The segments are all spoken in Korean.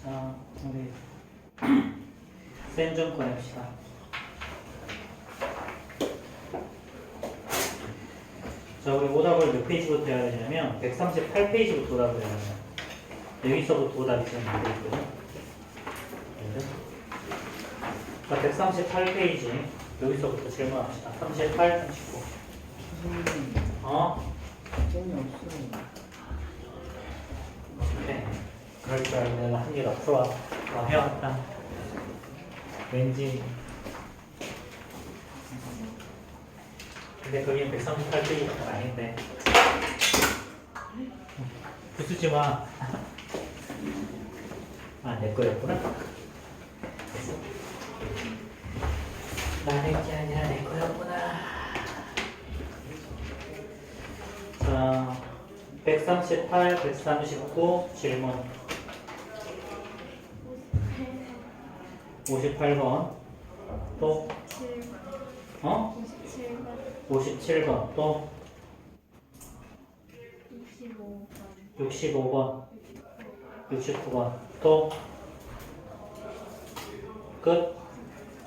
자, 우리 쌤 좀 꺼냅시다. 자, 우리 오답을 몇 페이지부터 해야 되냐면 138페이지부터 오답을 해야 돼요. 여기서부터 오답이 좀 되거든요. 자, 138페이지 여기서부터 질문합시다. 38, 39. 선생님, 점이 없어요. 네. 그럴 줄 알고 내가 한 개가 풀어 해왔다. 왠지. 근데 거기는 138페이지가 아닌데. 부수지 마. 아, 내 거였구나. 나의 게 아니라 내 거였구나. 자, 138, 139 질문. 58번. 또? 57번. 또? 65번. 69번. 또? 끝.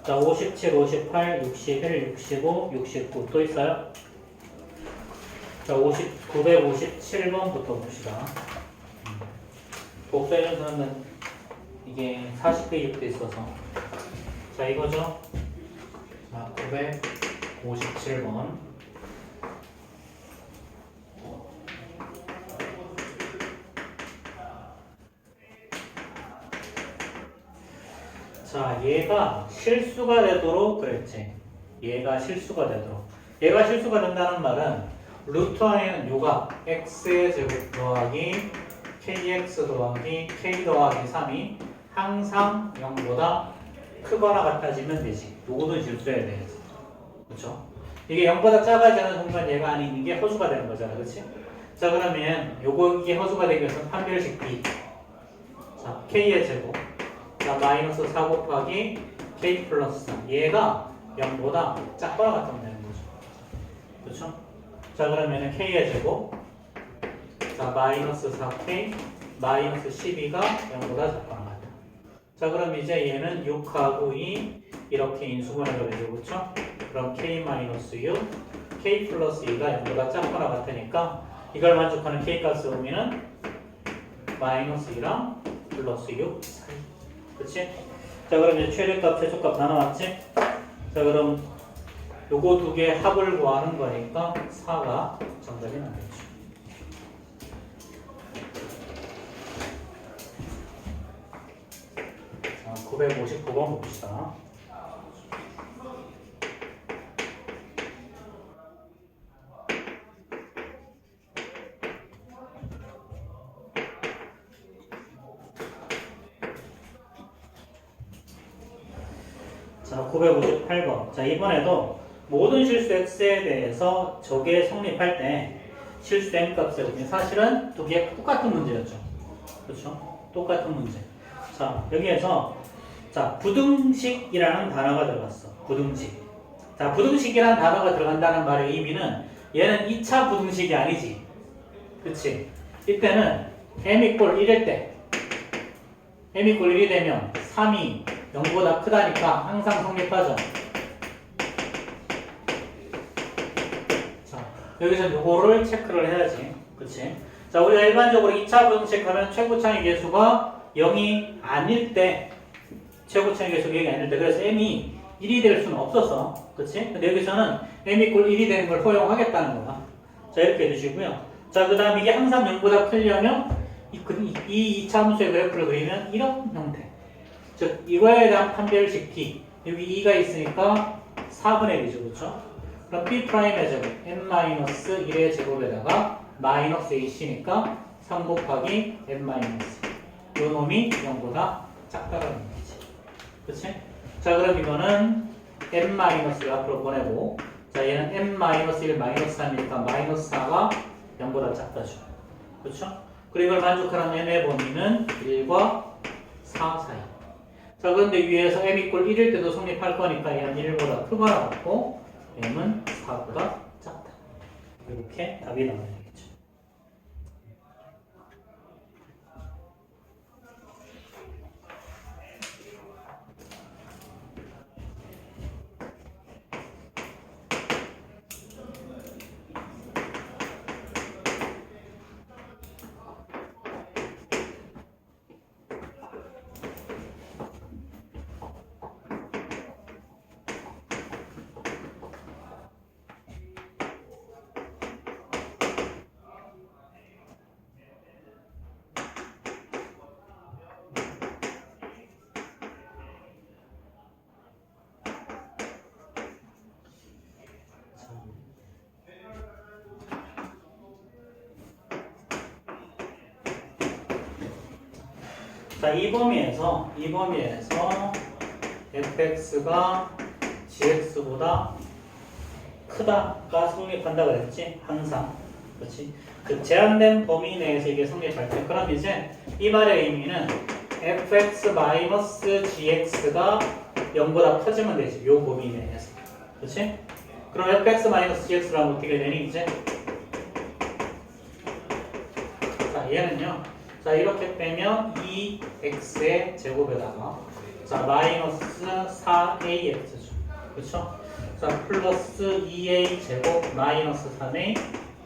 자, 57, 58, 61, 65, 69. 또 있어요? 자, 957번부터 봅시다. 복수의 연산은 이게 40페이지부터 있어서. 자, 이거죠? 자, 957번. 자, 얘가 실수가 되도록 그랬지. 얘가 실수가 되도록. 얘가 실수가 된다는 말은 루트 안에는 요가 x의 제곱 더하기 kx 더하기 k 더하기 3이 항상 0보다 크거나 같아지면 되지. 요거도 실수해야 되지. 그렇죠? 이게 0보다 작아지는 순간 얘가 아닌 게 허수가 되는 거잖아. 그렇지? 자, 그러면 요거 이게 허수가 되기 위해서는 판별식 b. 자, k의 제곱. 자, 마이너스 4 곱하기 k 플러스 4. 얘가 0보다 작거나 같으면 되는 거죠. 그렇죠? 자, 그러면은 k의 제곱. 자, 마이너스 4k 마이너스 12가 0보다 작거나 같다. 자, 그럼 이제 얘는 6하고 2 이렇게 인수분해가 되죠. 그렇죠? 그럼 k 마이너스 6 k 플러스 2가 0보다 작거나 같으니까 이걸 만족하는 k 값의 의미는 마이너스 2랑 플러스 6 사이. 그치? 자, 그럼 이제 최대값, 최소값 다 나왔지? 자, 그럼 요거 두 개 합을 구하는 거니까 4가 정답이 나겠죠. 자, 959번 봅시다. 자, 958번. 자, 이번에도 모든 실수 x에 대해서 저게 성립할 때 실수 n 값의 의미 사실은 두 개 똑같은 문제였죠. 그렇죠? 똑같은 문제. 자, 여기에서 자, 부등식이라는 단어가 들어갔어. 부등식. 자, 부등식이라는 단어가 들어간다는 말의 의미는 얘는 2차 부등식이 아니지. 그치? 이때는 m equal 1일 때 m equal 1이 되면 3이 0보다 크다니까 항상 성립하죠. 자, 여기서 요거를 체크를 해야지. 그치? 자, 우리가 일반적으로 2차 부등식 하면 최고차의 계수가 0이 아닐 때, 최고차의 계수가 0이 아닐 때, 그래서 m이 1이 될 수는 없어서, 그치? 근데 여기서는 m equal 1이 되는 걸 허용하겠다는 거야. 자, 이렇게 해주시고요. 자, 그 다음 이게 항상 0보다 크려면 이 2차 함수의 그래프를 그리면 이런 형태. 즉, 이거에 대한 판별식 t. 여기 2가 있으니까 4분의 1이죠. 그렇죠? 그럼 b'의 제곱, n-1의 제곱에다가 마이너스 ac니까 3 곱하기 n-. 요 놈이 0보다 작다라는 거지. 그치? 자, 그럼 이거는 n-를 앞으로 보내고, 자, 얘는 n-1 마이너스 3이니까 마이너스 4가 0보다 작다죠. 그렇죠? 그리고 이걸 만족하는 n의 범위는 1과 4 사이. 자, 그런데 위에서 m equal 1일 때도 성립할 거니까 얘는 1보다 크거나 같고 m은 4보다 작다. 이렇게 답이 나와야 되겠죠. 자, 이 범위에서 fx가 gx보다 크다가 성립한다 그랬지? 항상. 그렇지? 즉 제한된 범위 내에서 이게 성립할 때 그럼 이제 이 말의 의미는 fx-gx가 0보다 커지면 되지. 요 범위 내에서. 그렇지? 그럼 fx-gx를 하면 어떻게 되니 이제? 자, 얘는요. 자, 이렇게 빼면 2x의 제곱에다가 자, 마이너스 4ax죠. 그렇죠? 자, 플러스 2a 제곱 마이너스 3a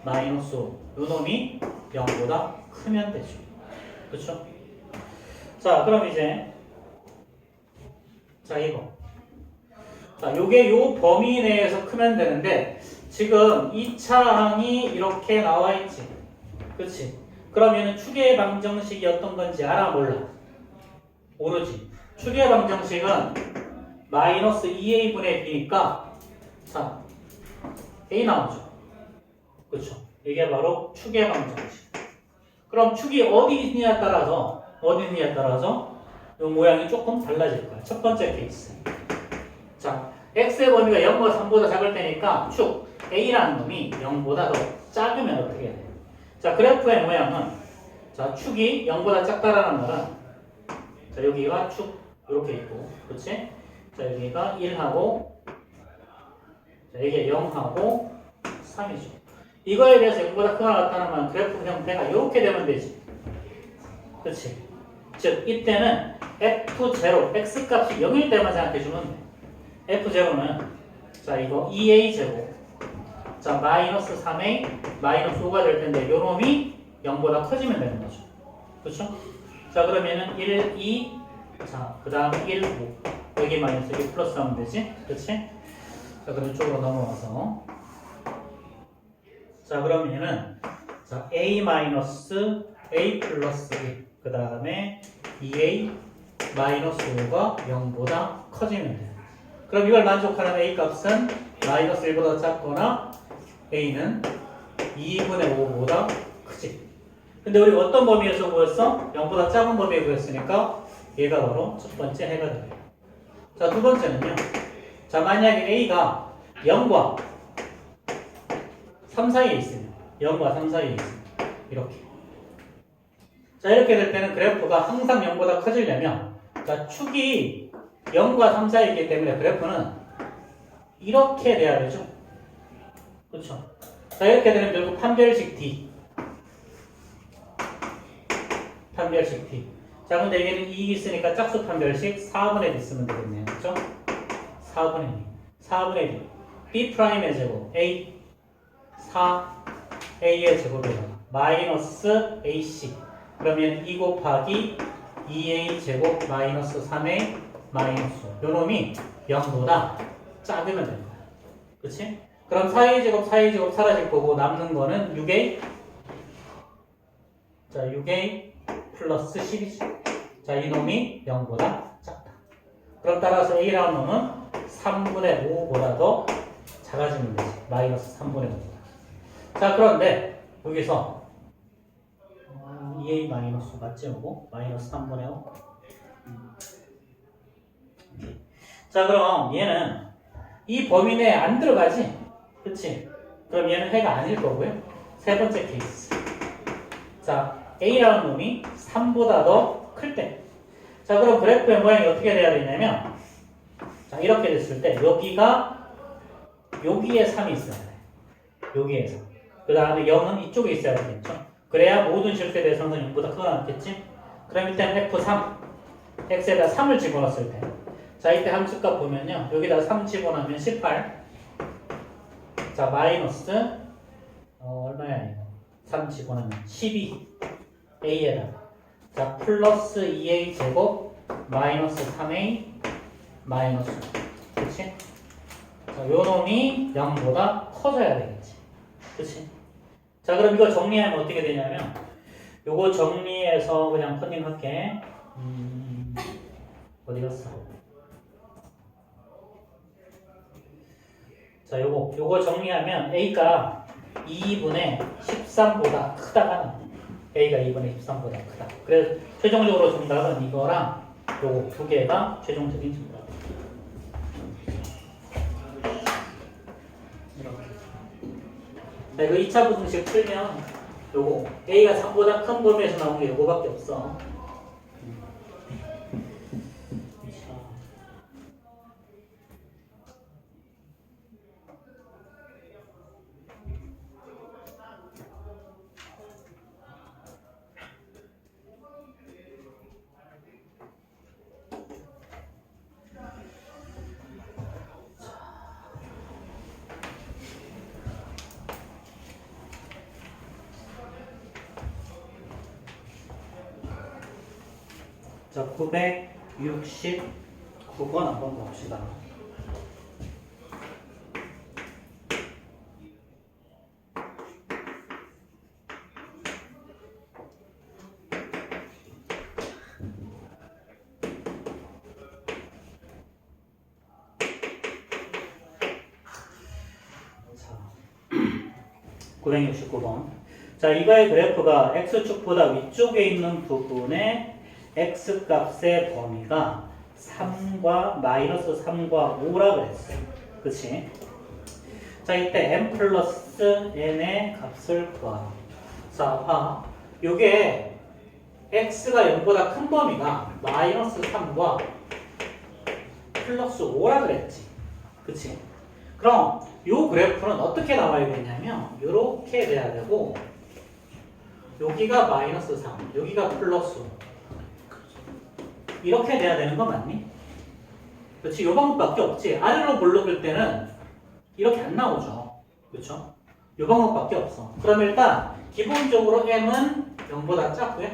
마이너스 5. 요 놈이 0보다 크면 되죠. 그렇죠? 자, 그럼 이제 자, 이거. 자, 요게 요 범위 내에서 크면 되는데 지금 2차 항이 이렇게 나와 있지. 그렇지? 그러면은 추계 방정식이 어떤 건지 알아 몰라? 모르지. 추계 방정식은 마이너스 2a분의 b니까 자, a 나오죠. 그렇죠? 이게 바로 추계 방정식. 그럼 축이 어디 있느냐에 따라서 이 모양이 조금 달라질 거야. 첫 번째 케이스. 자, x의 범위가 0보다 3보다 작을 때니까 축 a라는 놈이 0보다 더 작으면 어떻게 돼? 자, 그래프의 모양은 자, 축이 0보다 작다라는 말은 자, 여기가 축 이렇게 있고, 그렇지? 자, 여기가 1하고 자, 이게 0하고 3이죠. 이거에 대해서 0보다 크거나 같다는 말은 그래프 형태가 이렇게 되면 되지. 그렇지? 즉, 이때는 f0, x값이 0일 때만 생각해주면 돼. f0는 자, 이거 2a 제곱 자, 마이너스 3a 마이너스 5가 될 텐데 요 놈이 0보다 커지면 되는 거죠. 그렇죠? 자, 그러면은 1, 2 자, 그 다음에 1, 5 여기 마이너스 여기 플러스 하면 되지. 그렇지? 자, 그럼 이쪽으로 넘어가서 자, 그러면은 자, a 마이너스 a 플러스 1 그 다음에 2a 마이너스 5가 0보다 커지면 돼요. 그럼 이걸 만족하는 a 값은 마이너스 1보다 작거나 a는 2분의 5보다 크지. 근데 우리 어떤 범위에서 구했어? 0보다 작은 범위에 구했으니까 얘가 바로 첫 번째 해가 돼요. 자, 두 번째는요. 자, 만약에 a가 0과 3 사이에 있으면 0과 3 사이에 있으면 이렇게 자, 이렇게 될 때는 그래프가 항상 0보다 커지려면 자, 축이 0과 3 사이에 있기 때문에 그래프는 이렇게 돼야 되죠. 그렇죠? 자, 이렇게 되면 결국 판별식 D 판별식 D 자, 근데 여기는 2 있으니까 짝수 판별식 4분의 D 쓰면 되겠네요. 그렇죠? 4분의 D 4분의 D B'의 제곱 A 4A의 제곱에다가 마이너스 AC 그러면 2 곱하기 2A 제곱 마이너스 3A 마이너스 요 놈이 0보다 작으면 되는 거야. 그치? 그럼 4A 제곱 사라질 거고 남는 거는 6A 자, 6A 플러스 10이지. 자, 이 놈이 0보다 작다. 그럼 따라서 A라는 놈은 3분의 5보다 더 작아지는 거지. 마이너스 3분의 5보다. 자, 그런데 여기서 2A 마이너스 맞지 뭐고? 마이너스 3분의 5. 자, 그럼 얘는 이 범위 내에 안 들어가지? 그치? 그럼 얘는 해가 아닐 거고요. 세 번째 케이스. 자, A라는 놈이 3보다 더 클 때. 자, 그럼 그래프의 모양이 어떻게 돼야 되냐면 자, 이렇게 됐을 때 여기가 여기에 3이 있어야 돼. 여기에서. 그 다음에 0은 이쪽에 있어야 되겠죠. 그래야 모든 실수에 대해서는 0보다 크거나 같겠지? 그럼 일단 F3 X에다 3을 집어넣었을 때 자, 이때 함수값 보면요. 여기다 3 집어넣으면 18 자, 마이너스 얼마야 이거 3 집어넣으면 12 A에다가 자, 플러스 2A 제곱 마이너스 3A 마이너스 그치? 자, 요 놈이 0보다 커져야 되겠지. 그치? 자, 그럼 이거 정리하면 어떻게 되냐면 요거 정리해서 그냥 컨닝할게. 어디 갔어? 자, 요거 정리하면 A가 2분의 13보다 크다가 A가 2분의 13보다 크다. 그래서 최종적으로 정답은 이거랑 요거 두 개가 최종적인 정답. 이렇게. 네, 그 2차 부등식 풀면 요거 A가 3보다 큰 범위에서 나온 게 요거밖에 없어. 자, 969번 한번 봅시다. 자, 969번. 자, 이거의 그래프가 x축보다 위쪽에 있는 부분에 x값의 범위가 3과 마이너스 3과 5라 그랬어요. 그치? 자, 이때 m 플러스 n의 값을 구하라. 자, 봐. 요게 x가 0보다 큰 범위가 마이너스 3과 플러스 5라 그랬지. 그치? 그럼 요 그래프는 어떻게 나와야 되냐면 요렇게 돼야 되고 여기가 마이너스 3, 여기가 플러스 5 이렇게 돼야 되는 거 맞니? 그렇지? 요 방법밖에 없지. 아래로 볼록일 때는 이렇게 안 나오죠. 그렇죠? 요 방법밖에 없어. 그럼 일단 기본적으로 m은 0보다 작고요.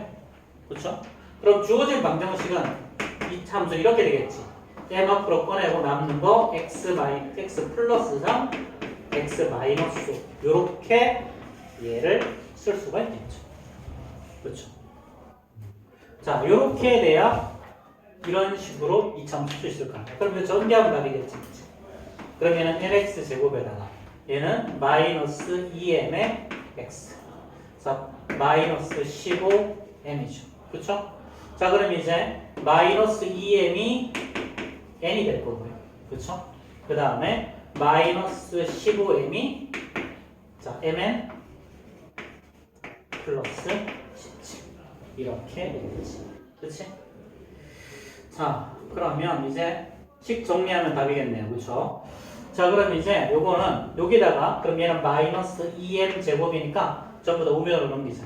그렇죠? 그럼 주어진 방정식은 이 함수 이렇게 되겠지. m 앞으로 꺼내고 남는 거 x 플러스 3, x 마이너스 5 요렇게 얘를 쓸 수가 있겠죠. 그렇죠? 자, 요렇게 돼야 이런 식으로 이차함수 쓸 수 있을 거 아니야. 그러면 전개하면 답이겠지. 그치? 그러면은 nx 제곱에다가 얘는 마이너스 2m의 x. 자, 마이너스 15m이죠. 그쵸? 자, 그럼 이제 마이너스 2m이 n이 될 거고요. 그쵸? 그 다음에 마이너스 15m이 자, mn 플러스 17 이렇게 되겠지. 그치? 자, 그러면 이제 식 정리하면 답이겠네요. 그쵸? 자, 그럼 이제 요거는 여기다가 그럼 얘는 마이너스 2m 제곱이니까 전부 다 우변으로 넘기자.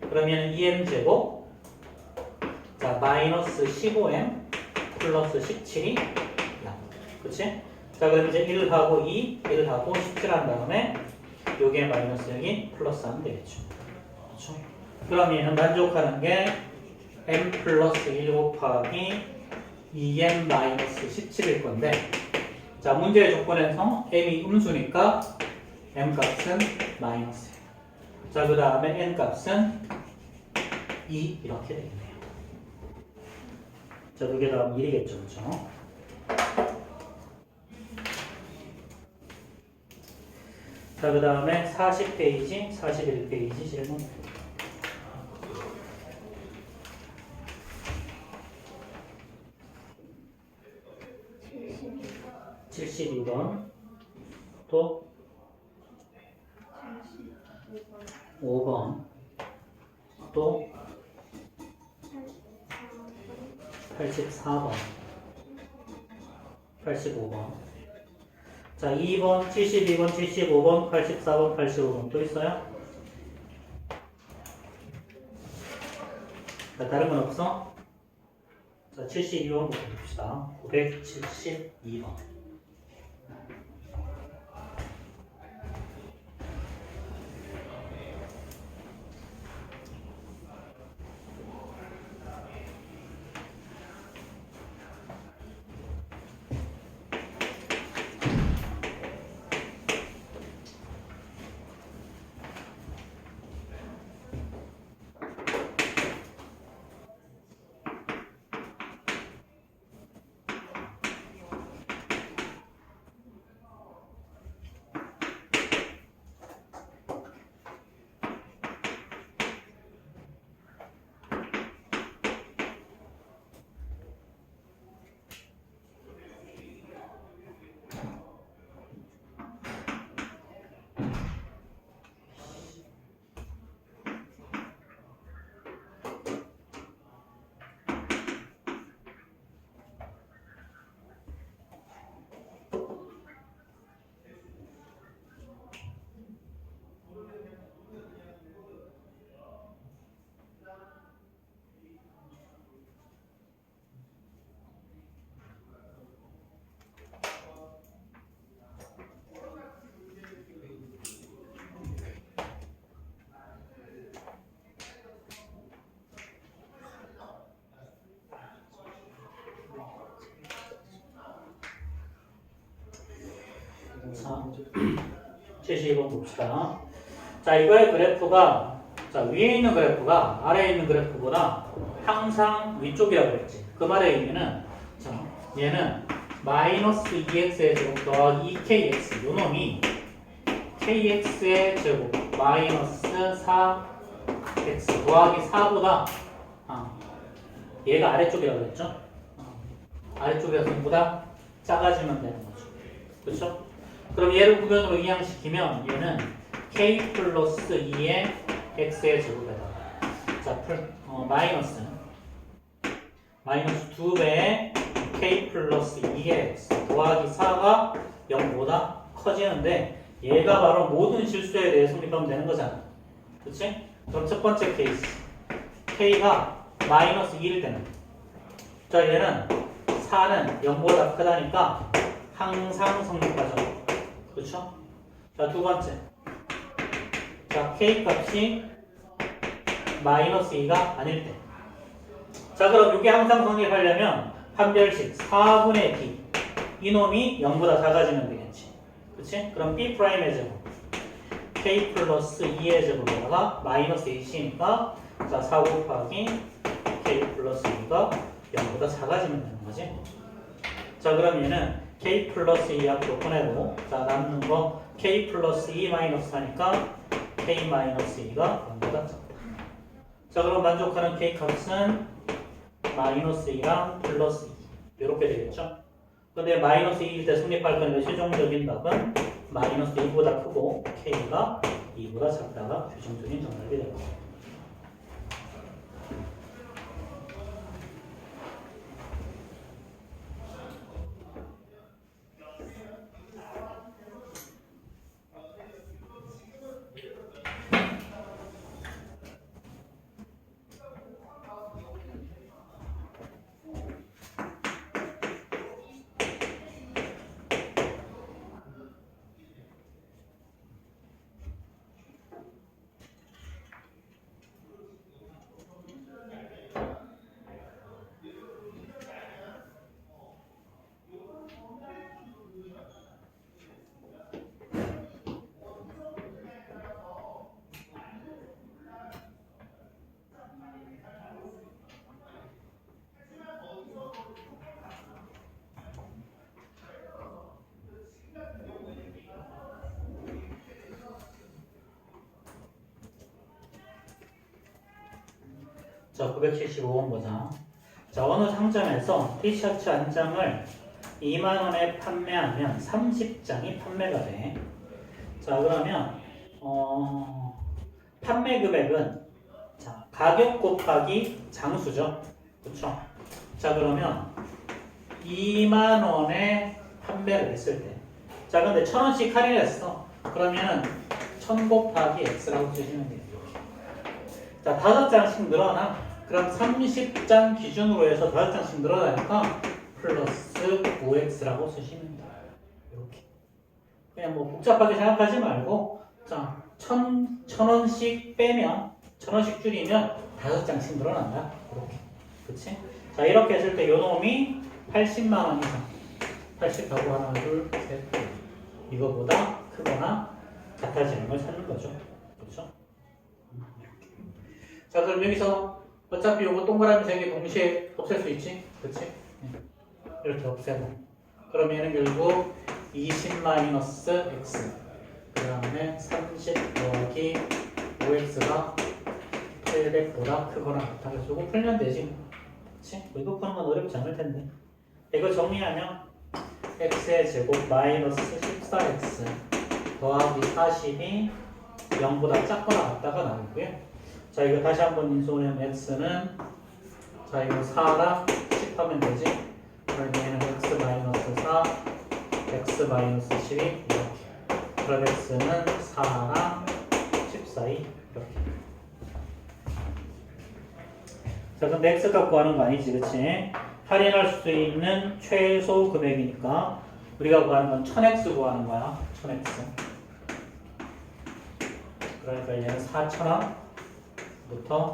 그럼 얘는 2m 제곱 자, 마이너스 15m 플러스 17이 야. 그치? 자, 그럼 이제 1하고 2, 1하고 17 한 다음에 요게 마이너스 여기 플러스 하면 되겠죠. 그쵸? 그럼 얘는 만족하는 게 m 플러스 1 곱하기 2m 마이너스 17일 건데 자, 문제의 조건에서 m이 음수니까 m 값은 마이너스예요. 자, 그 다음에 n 값은 2 이렇게 되겠네요. 자, 그게 다음 1이겠죠. 그렇죠? 자, 그 다음에 40페이지, 41페이지 질문. 또 5번 또 84번 85번 자 2번 72번 75번 84번 85번 또 있어요? 자 다른 건 없어? 자 72번부터 봅시다. 972번 72번 봅시다. 자, 이거의 그래프가 자, 위에 있는 그래프가 아래에 있는 그래프보다 항상 위쪽이라고 했지. 그 말의 의미는 자, 얘는 마이너스 2x의 제곱 더하기 2kx 요 놈이 kx의 제곱 마이너스 4x 더하기 4보다 얘가 아래쪽이라고 했죠? 아래쪽에서 전보다 작아지면 되는 거죠. 그렇죠? 그럼 얘를 구변으로 이항시키면 얘는 k 플러스 2의 x의 제곱에다가 자, 마이너스 2배의 k 플러스 2의 x 더하기 4가 0보다 커지는데 얘가 바로 모든 실수에 대해 성립하면 되는 거잖아. 그렇지? 그럼 첫 번째 케이스 k가 마이너스 2일 때는 자, 얘는 4는 0보다 크다니까 항상 성립하죠. 그렇죠? 자, 두 번째 자, k 값이 마이너스 2가 아닐 때. 자, 그럼 이게 항상 성립하려면 판별식 4분의 b 이놈이 0보다 작아지면 되겠지. 그치? 그럼 b'의 제곱 k 플러스 2의 제곱에다가 마이너스 2c니까 자, 4 곱하기 k 플러스 2가 0보다 작아지면 되는 거지. 자, 그럼 얘는 k 플러스 2 앞으로 보내고 자, 남는 거 k 플러스 2 마이너스 하니까 k 마이너스 2가 0보다 작다. 자, 그럼 만족하는 k 값은 마이너스 2랑 플러스 2 이렇게 되겠죠. 근데 마이너스 2일 때 성립할 거니까 최종적인 답은 마이너스 2보다 크고 k가 2보다 작다가 최종적인 정답이 될 겁니다. 자, 975번 보자. 자, 어느 상점에서 티셔츠 한 장을 2만원에 판매하면 30장이 판매가 돼. 자, 그러면 판매 금액은 자, 가격 곱하기 장수죠. 그렇죠? 자, 그러면 2만원에 판매를 했을 때 자, 근데 1,000원씩 할인했어. 그러면 1,000 곱하기 x라고 쓰시면 돼요. 자, 5장씩 늘어나. 그럼 30장 기준으로 해서 5장씩 늘어나니까 플러스 5x라고 쓰시면 돼요. 이렇게. 그냥 뭐 복잡하게 생각하지 말고 자, 1,000원씩 빼면 1,000원씩 줄이면 5장씩 늘어난다. 이렇게. 그치? 자, 이렇게 했을 때 요놈이 80만 원 이상. 80하고 하나, 둘, 셋. 이거보다 크거나 같아지는 걸 찾는 거죠. 그렇죠? 자, 그럼 여기서 어차피 요거 동그라미 3개 동시에 없앨 수 있지? 그치? 이렇게 없애고. 그럼 얘는 결국 20 마이너스 x. 그 다음에 30 더하기 5x가 800보다 크거나 같아. 그래서 이거 풀면 되지. 그치? 이거 푸는 건 어렵지 않을 텐데. 이거 정리하면 x의 제곱 마이너스 14x 더하기 40이 0보다 작거나 같다가 나오고요. 자, 이거 다시 한번 인수를 하면 x는 자, 이거 4랑 10 하면 되지. 그럼 얘는 x 마이너스 4, x 마이너스 12 이렇게. 그럼 x는 4랑 10 사이 이렇게. 자, 근데 x 값 구하는 거 아니지, 그치? 할인할 수 있는 최소 금액이니까 우리가 구하는 건 1000x 구하는 거야. 1000x. 그러니까 얘는 4,000원부터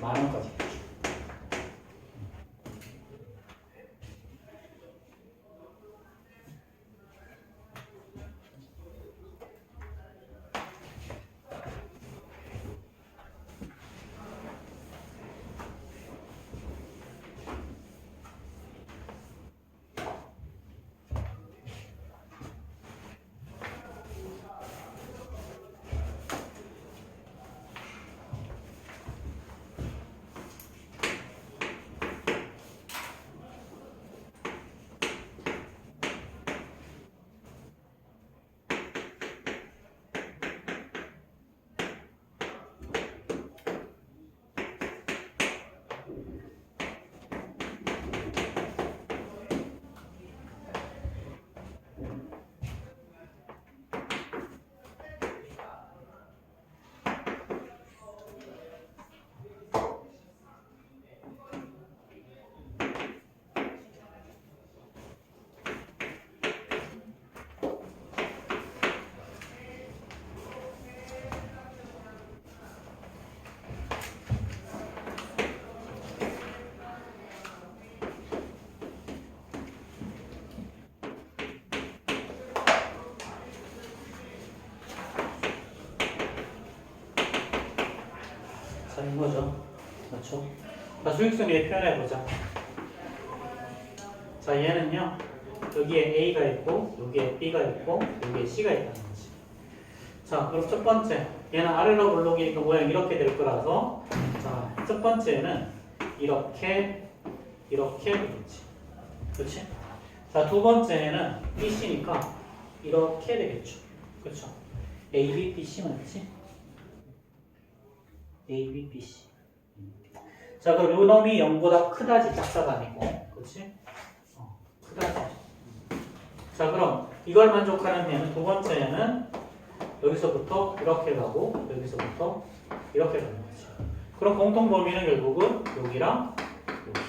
만원까지. 하는 거죠. 그렇죠? 자, 수익성에 표현해보자. 자, 얘는요, 여기에 A가 있고, 여기에 B가 있고, 여기에 C가 있다는 거지. 자, 그럼 첫 번째, 얘는 아래로 블록이니까 모양 이렇게 될 거라서, 자, 첫 번째는 이렇게 되겠지. 그렇지? 자, 두 번째는 BC니까 이렇게 되겠죠. 그렇죠? A, B, B, C 맞지? A, B, B, C. 자, 그럼 요 놈이 0보다 크다지 작다가 아니고, 그렇지? 크다지. 자, 그럼 이걸 만족하는 얘는 두 번째는 여기서부터 이렇게 가고 여기서부터 이렇게 가는 거지. 그럼 공통 범위는 결국은 여기랑 여기.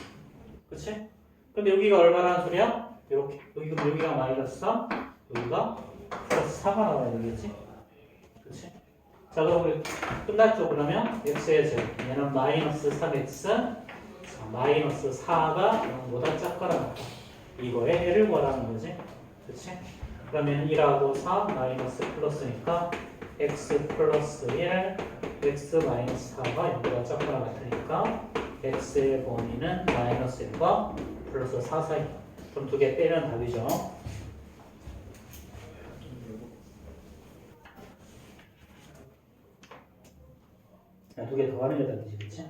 그렇지? 근데 여기가 얼마라는 소리야? 이렇게. 여기가 마이너스 3, 여기가 플러스 4가 나와야 되겠지? 그렇지? 자, 그럼 우리 끝났죠? 그러면 x의 제곱. 얘는 마이너스 3x, 자, 마이너스 4가 0보다 작거나 같다. 이거에 해를 구하라는 거지. 그렇지? 그러면 1하고 4 마이너스 플러스니까 x 플러스 1, x 마이너스 4가 0보다 작거나 같으니까 x의 범위는 마이너스 1과 플러스 4 사이. 그럼 두 개 빼면 답이죠. 두 개 더 하는 게 답이지, 그치?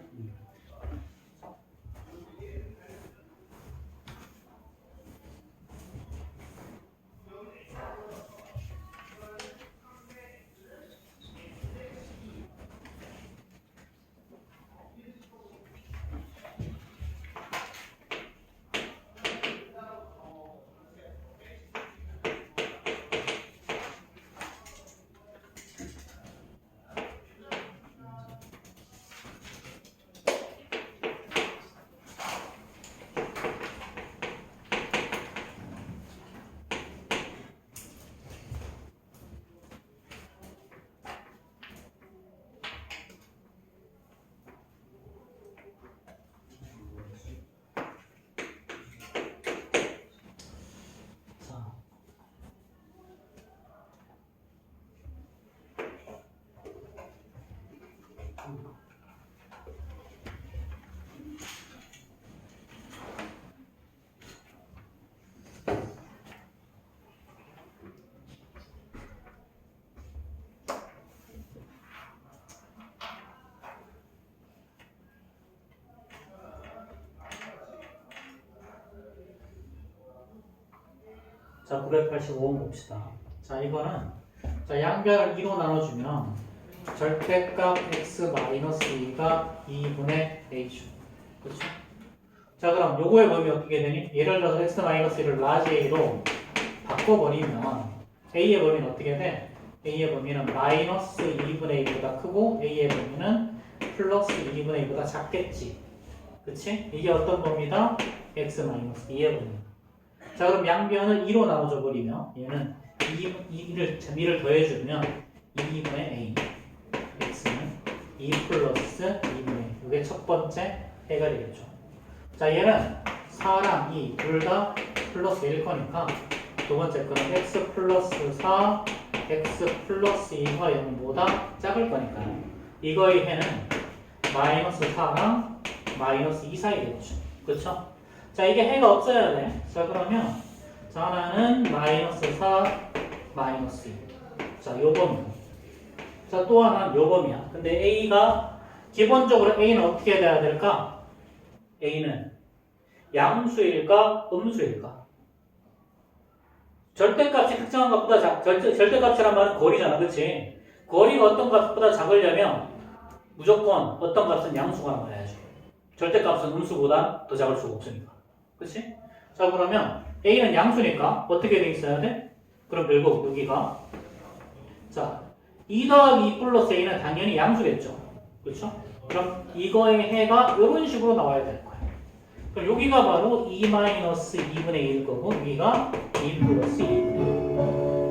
자, 985번 봅시다. 자, 이거는 자, 양변을 2로 나눠주면 절대값 x-2가 2분의 h. 그렇죠? 자, 그럼 요거의 범위 어떻게 되니? 예를 들어서 x-1을 라지 a로 바꿔버리면 a의 범위는 어떻게 돼? a의 범위는 마이너스 2분의 1보다 크고 a의 범위는 플러스 2분의 1보다 작겠지. 그치? 이게 어떤 범위다? x-2의 범위. 자, 그럼 양변을 2로 나눠줘 버리면 얘는 2를 더해주면 2분의 a x는 2 플러스 2분의 1. 이게 첫 번째 해가 되겠죠. 자, 얘는 4랑 2 둘 다 플러스 1일 거니까 두 번째 거는 x 플러스 4 x 플러스 2가 0보다 작을 거니까요. 이거의 해는 마이너스 4랑 마이너스 2 사이겠죠. 그렇죠? 자, 이게 해가 없어야 돼. 자, 그러면 자, 하나는 마이너스 4, 마이너스 2. 자, 요 범위. 자, 또 하나는 요 범위야. 근데 A가 기본적으로 A는 어떻게 돼야 될까? A는 양수일까? 음수일까? 절대값이 특정한 값보다 절대값이란 말은 거리잖아. 그치? 거리가 어떤 값보다 작으려면 무조건 어떤 값은 양수가 나와야지. 절대값은 음수보다 더 작을 수가 없으니까. 그치? 자, 그러면 A는 양수니까 어떻게 돼 있어야 돼? 그럼 결국 여기가 자, 2 더하기 2 플러스 A는 당연히 양수겠죠. 그렇죠? 그럼 이거의 해가 이런 식으로 나와야 될 거야. 그럼 여기가 바로 2 마이너스 2분의 1일 거고 여기가 2 플러스 2분의 1.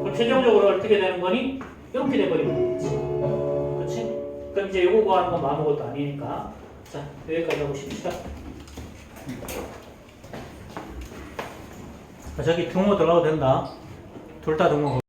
그럼 최종적으로 어떻게 되는 거니? 이렇게 돼버리면 되겠지. 그렇지? 그럼 이제 요거 구하는 건 아무것도 아니니까 자, 여기까지 해보십시다. 저기 등호 들어가도 된다. 둘 다 등호.